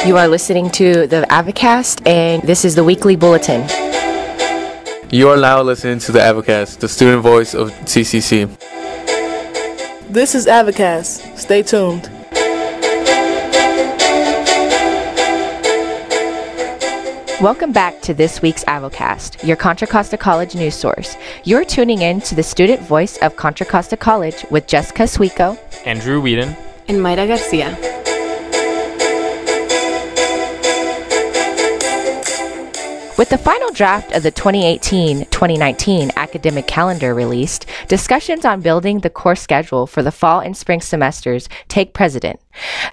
You are listening to the Avocast, and this is the weekly bulletin. You are now listening to the Avocast, the student voice of CCC. This is Avocast. Stay tuned. Welcome back to this week's Avocast, your Contra Costa College news source. You're tuning in to the student voice of Contra Costa College with Jessica Suico, Andrew Whedon, and Mayra Garcia. With the final draft of the 2018-2019 academic calendar released, discussions on building the course schedule for the fall and spring semesters take precedent.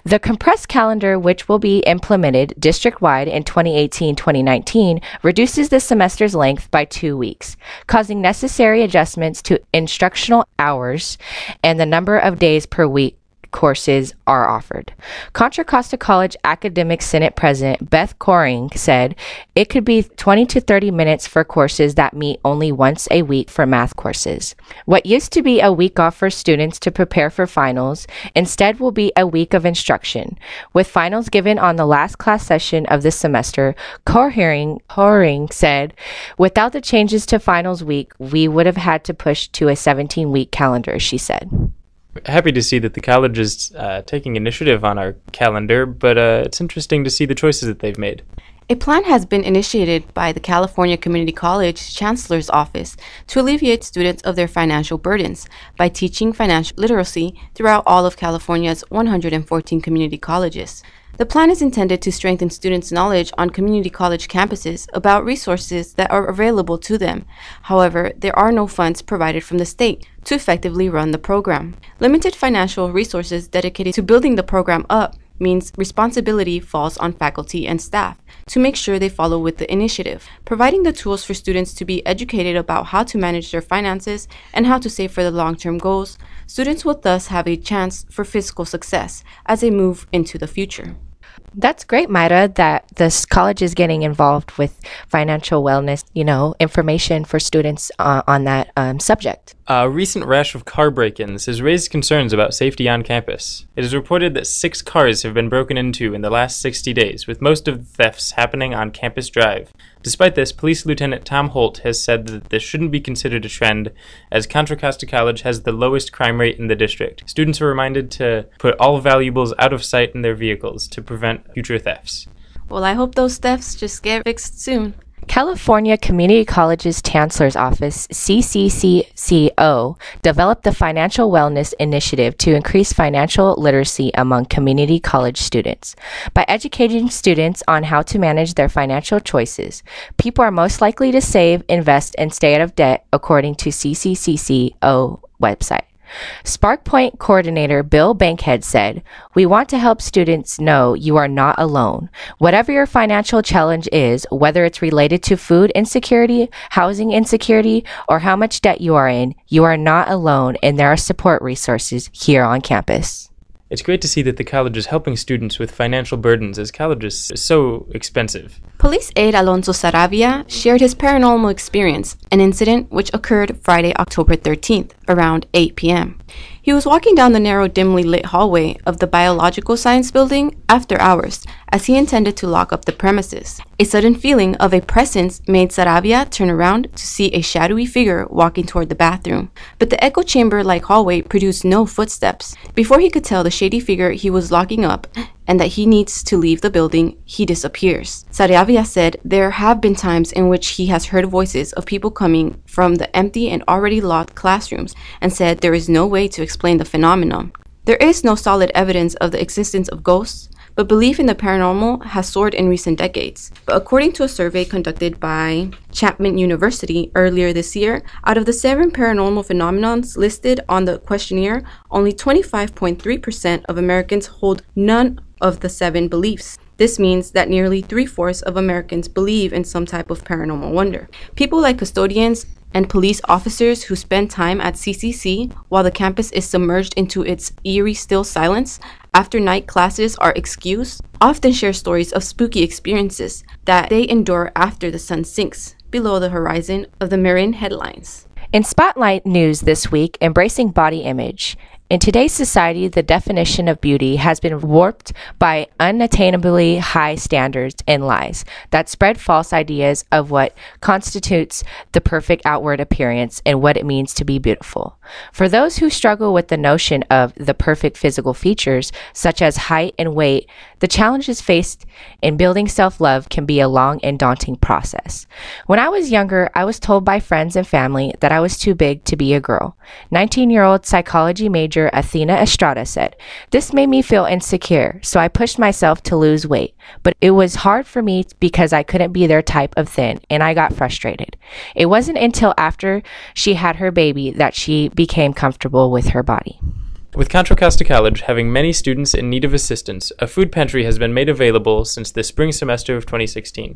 The compressed calendar, which will be implemented district-wide in 2018-2019, reduces the semester's length by 2 weeks, causing necessary adjustments to instructional hours and the number of days per week courses are offered. Contra Costa College Academic Senate President Beth Coring said it could be 20 to 30 minutes for courses that meet only once a week for math courses. What used to be a week off for students to prepare for finals instead will be a week of instruction, with finals given on the last class session of this semester. Coring said, without the changes to finals week, we would have had to push to a 17-week calendar, she said. Happy to see that the college is taking initiative on our calendar, but it's interesting to see the choices that they've made. A plan has been initiated by the California Community College Chancellor's Office to alleviate students of their financial burdens by teaching financial literacy throughout all of California's 114 community colleges. The plan is intended to strengthen students' knowledge on community college campuses about resources that are available to them. However, there are no funds provided from the state to effectively run the program. Limited financial resources dedicated to building the program up means responsibility falls on faculty and staff to make sure they follow with the initiative, providing the tools for students to be educated about how to manage their finances and how to save for the long-term goals. Students will thus have a chance for fiscal success as they move into the future. That's great, Mayra, that this college is getting involved with financial wellness, information for students on that subject. A recent rash of car break-ins has raised concerns about safety on campus. It is reported that 6 cars have been broken into in the last 60 days, with most of the thefts happening on Campus Drive. Despite this, Police Lieutenant Tom Holt has said that this shouldn't be considered a trend, as Contra Costa College has the lowest crime rate in the district. Students are reminded to put all valuables out of sight in their vehicles to prevent future thefts. Well, I hope those thefts just get fixed soon. California Community College's Chancellor's Office, CCCCO, developed the Financial Wellness Initiative to increase financial literacy among community college students. By educating students on how to manage their financial choices, people are most likely to save, invest, and stay out of debt, according to CCCCO website. SparkPoint coordinator Bill Bankhead said, "We want to help students know you are not alone. Whatever your financial challenge is, whether it's related to food insecurity, housing insecurity, or how much debt you are not alone, and there are support resources here on campus." It's great to see that the college is helping students with financial burdens, as college is so expensive. Police aide Alonso Saravia shared his paranormal experience, an incident which occurred Friday, October 13th, around 8 p.m. He was walking down the narrow, dimly lit hallway of the Biological Science Building after hours, as he intended to lock up the premises. A sudden feeling of a presence made Saravia turn around to see a shadowy figure walking toward the bathroom, but the echo chamber-like hallway produced no footsteps. Before he could tell the shady figure he was locking up and that he needs to leave the building, he disappears. Saravia said there have been times in which he has heard voices of people coming from the empty and already locked classrooms, and said there is no way to explain the phenomenon. There is no solid evidence of the existence of ghosts, but belief in the paranormal has soared in recent decades. But according to a survey conducted by Chapman University earlier this year, out of the 7 paranormal phenomenons listed on the questionnaire, only 25.3% of Americans hold none of the 7 beliefs. This means that nearly 3/4 of Americans believe in some type of paranormal wonder. People like custodians and police officers who spend time at CCC while the campus is submerged into its eerie still silence after night classes are excused often share stories of spooky experiences that they endure after the sun sinks below the horizon of the Marin headlines. In Spotlight News this week, embracing body image. In today's society, the definition of beauty has been warped by unattainably high standards and lies that spread false ideas of what constitutes the perfect outward appearance and what it means to be beautiful. For those who struggle with the notion of the perfect physical features, such as height and weight, the challenges faced in building self-love can be a long and daunting process. When I was younger, I was told by friends and family that I was too big to be a girl. 19-year-old psychology major Athena Estrada said, "This made me feel insecure, so I pushed myself to lose weight. But it was hard for me because I couldn't be their type of thin, and I got frustrated." It wasn't until after she had her baby that she became comfortable with her body. With Contra Costa College having many students in need of assistance, a food pantry has been made available since the spring semester of 2016.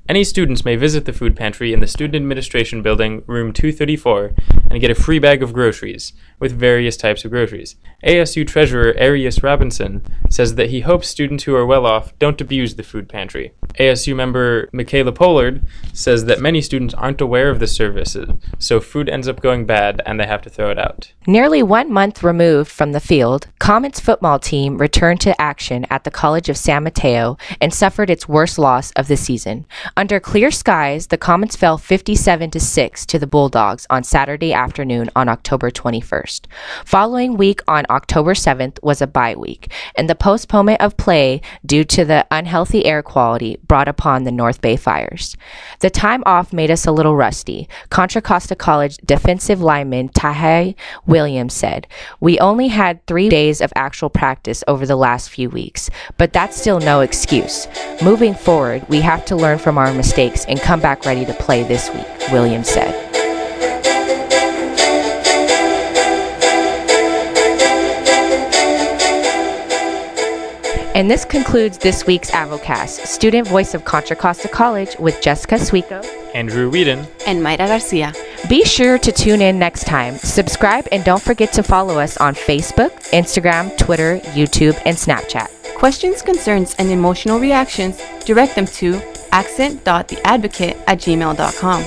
Any students may visit the food pantry in the Student Administration Building, room 234, and get a free bag of groceries, with various types of groceries. ASU Treasurer Arias Robinson says that he hopes students who are well off don't abuse the food pantry. ASU member Michaela Pollard says that many students aren't aware of the services, so food ends up going bad and they have to throw it out. Nearly 1 month removed from the field, Comets football team returned to action at the College of San Mateo and suffered its worst loss of the season. Under clear skies, the Comets fell 57-6 to the Bulldogs on Saturday afternoon on October 21st. Following week on October 7th was a bye week, and the postponement of play due to the unhealthy air quality brought upon the North Bay fires. The time off made us a little rusty, Contra Costa College defensive lineman Tahai Williams said. "We only had 3 days of actual practice over the last few weeks, but that's still no excuse. Moving forward, we have to learn from our mistakes and come back ready to play this week," Williams said. And this concludes this week's AvoCast, Student Voice of Contra Costa College with Jessica Suico, Andrew Whedon, and Mayra Garcia. Be sure to tune in next time. Subscribe and don't forget to follow us on Facebook, Instagram, Twitter, YouTube, and Snapchat. Questions, concerns, and emotional reactions, direct them to accent.theadvocate@gmail.com.